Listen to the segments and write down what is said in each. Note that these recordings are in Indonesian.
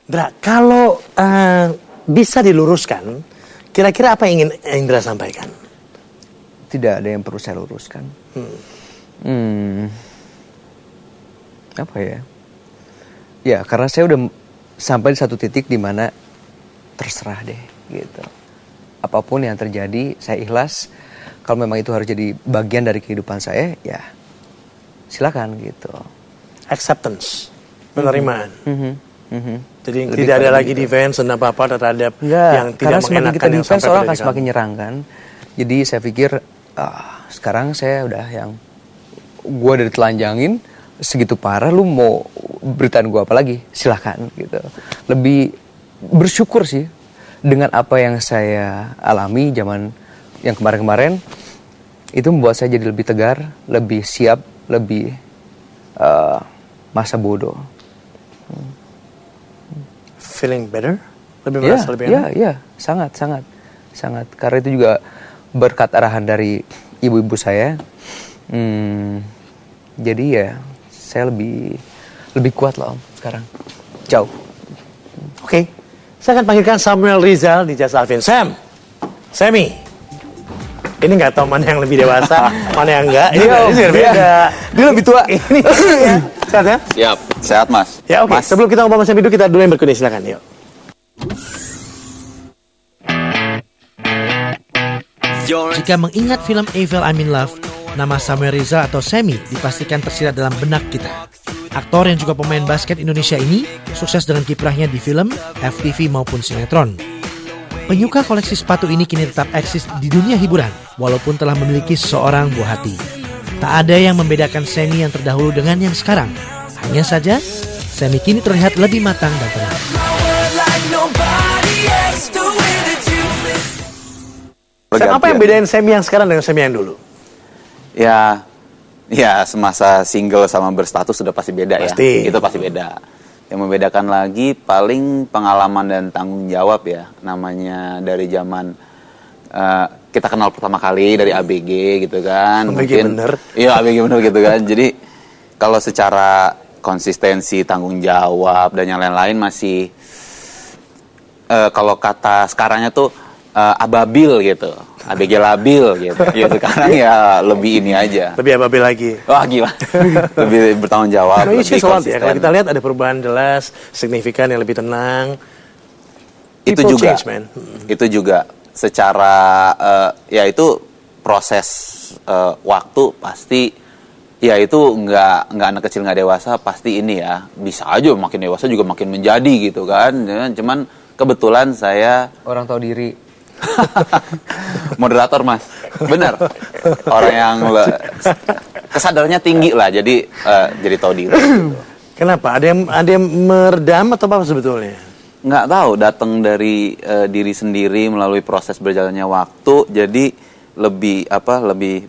Indra, kalau bisa diluruskan, kira-kira apa yang ingin Indra sampaikan? Tidak ada yang perlu saya luruskan. Apa ya? Ya, karena saya udah sampai di satu titik di mana terserah deh, gitu. Apapun yang terjadi, saya ikhlas. Kalau memang itu harus jadi bagian dari kehidupan saya, ya silakan gitu. Acceptance, penerimaan. Jadi Lebih tidak ada lagi gitu. defense dan apa-apa terhadap Enggak, yang tidak karena semakin mengenakan kita yang defense sampai orang pada akan diri semakin kamu. nyerang kan. Jadi saya pikir sekarang saya udah yang gue udah ditelanjangin segitu parah, lu mau beritain gue apa lagi? Silahkan gitu. Lebih bersyukur sih dengan apa yang saya alami zaman yang kemarin-kemarin, itu membuat saya jadi lebih tegar, lebih siap, lebih masa bodoh. Feeling better? Lebih merasa lebih enak? Iya, sangat. Karena itu juga berkat arahan dari ibu-ibu saya. Jadi ya, saya lebih kuat lah Om sekarang. Jauh. Oke. Saya akan panggilkan Samuel Rizal di Jazz Alvin. Sammy. Ini nggak tahu mana yang lebih dewasa, mana yang enggak. Ini berbeda. Dia lebih tua. Ini ya. Sehat ya? Siap, sehat Mas. Ya oke. Mas. Sebelum kita ngomong sama Sammy dulu, kita dulu yang berkunis. Silakan, yuk. Jika mengingat film Evil I'm in Love, nama Samuel Rizal atau Sammy dipastikan tersirat dalam benak kita. Aktor yang juga pemain basket Indonesia ini sukses dengan kiprahnya di film, FTV maupun sinetron. Penyuka koleksi sepatu ini kini tetap eksis di dunia hiburan, walaupun telah memiliki seorang buah hati. Tak ada yang membedakan Sammy yang terdahulu dengan yang sekarang. Hanya saja, Sammy kini terlihat lebih matang dan tenang. Sam, apa yang bedain Sammy yang sekarang dengan Sammy yang dulu? Ya semasa single sama berstatus sudah pasti beda. Pasti. Ya. Itu pasti beda. Yang membedakan lagi paling pengalaman dan tanggung jawab ya. Namanya dari zaman kita kenal pertama kali dari ABG gitu kan. ABG bener. Iya ABG bener gitu kan. Jadi kalau secara konsistensi, tanggung jawab dan yang lain-lain masih kalau kata sekarangnya tuh ababil gitu, ABG labil gitu. Sekarang ya lebih ini aja. Lebih ababil lagi. Wah gila, lebih bertanggung jawab. No, lebih ya. Kalau kita lihat ada perubahan jelas, signifikan yang lebih tenang. Itu People juga, change, man. Itu juga secara ya itu proses waktu pasti. Ya itu nggak anak kecil nggak dewasa pasti ini ya bisa aja makin dewasa juga makin menjadi gitu kan. Cuman kebetulan saya Orang tahu diri. moderator Mas, benar orang yang kesadarannya tinggi lah jadi tahu diri gitu. Kenapa? Ada yang meredam atau apa sebetulnya? Nggak tahu, datang dari diri sendiri melalui proses berjalannya waktu, jadi lebih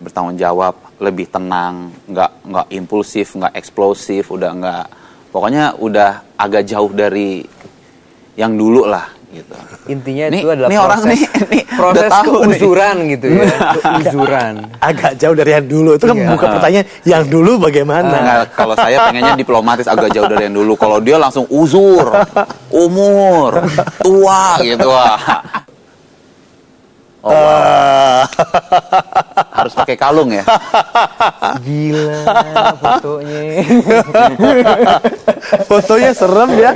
bertanggung jawab, lebih tenang, nggak impulsif, nggak eksplosif, pokoknya udah agak jauh dari yang dulu lah gitu. Intinya itu adalah udah proses tahu keuzuran gitu ya. Keuzuran. Agak jauh dari yang dulu. Itu kan membuka pertanyaan yang dulu bagaimana? Nah, kalau saya pengennya diplomatis agak jauh dari yang dulu. Kalau dia langsung uzur, umur, tua gitu. Harus pakai kalung ya. Gila fotonya. Fotonya serem ya.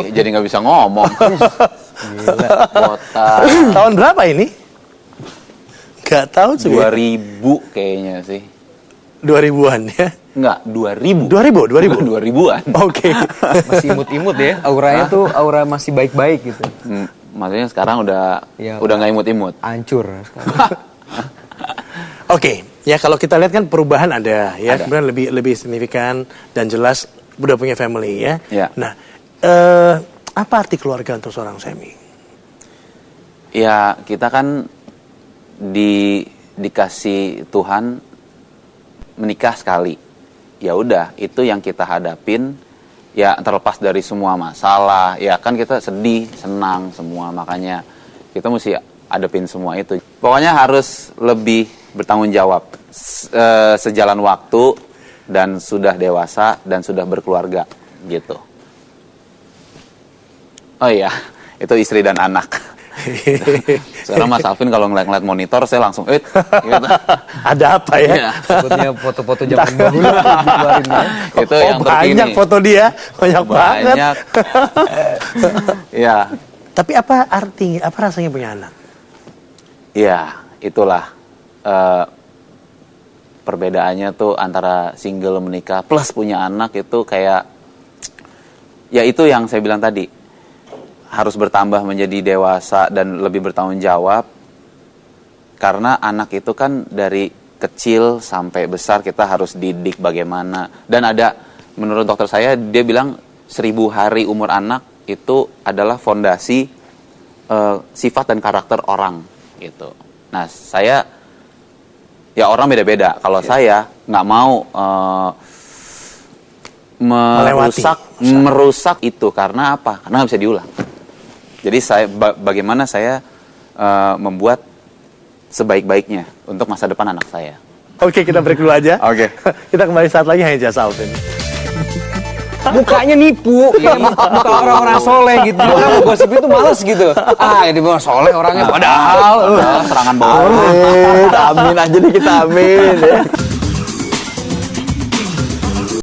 jadi nggak bisa ngomong. Gila. Botak. Tahun berapa ini? Gak tahu sih. 2000 kayaknya sih. 2000-an ya. Enggak, 2000. 2000. 2000-an. Oke. Masih imut-imut ya. Auranya tuh aura masih baik-baik gitu. Maksudnya sekarang udah nggak imut-imut. Hancur sekarang. Oke, ya kalau kita lihat kan perubahan ada ya, Ada. kemudian lebih signifikan dan jelas udah punya family ya. Ya. Nah, apa arti keluarga untuk seorang Sammy? Ya, kita kan dikasih Tuhan menikah sekali. Ya udah, itu yang kita hadapin. Ya terlepas dari semua masalah, ya kan kita sedih, senang semua, makanya kita mesti hadapin semua itu. Pokoknya harus lebih bertanggung jawab sejalan waktu dan sudah dewasa dan sudah berkeluarga gitu. Oh iya, itu istri dan anak. Sekarang Mas Alvin kalau ngeliat monitor saya langsung gitu. Ada apa ya? Iya. Takutnya foto-foto zaman dahulu dikeluarin ya. Itu yang terkini. Banyak foto dia, banyak banget. Banyak. Iya. Tapi apa artinya, apa rasanya punya anak? Iya, itulah perbedaannya tuh antara single menikah plus punya anak itu kayak, ya itu yang saya bilang tadi, harus bertambah menjadi dewasa dan lebih bertanggung jawab, karena anak itu kan dari kecil sampai besar kita harus didik bagaimana. Dan ada, menurut dokter saya, dia bilang 1000 hari umur anak itu adalah fondasi sifat dan karakter orang gitu. Nah saya, ya orang beda-beda. Kalau saya nggak mau merusak itu, karena apa? Karena nggak bisa diulang. Jadi saya, bagaimana saya membuat sebaik-baiknya untuk masa depan anak saya. Oke, kita break dulu aja. Oke. Kita kembali saat lagi hanya Jas Alvin. Mukanya nipu, ya, muka orang-orang soleh gitu. Orang mau gosip itu males gitu. Ini mau soleh orangnya padahal Serangan bawah. Amin aja nih kita, amin ya.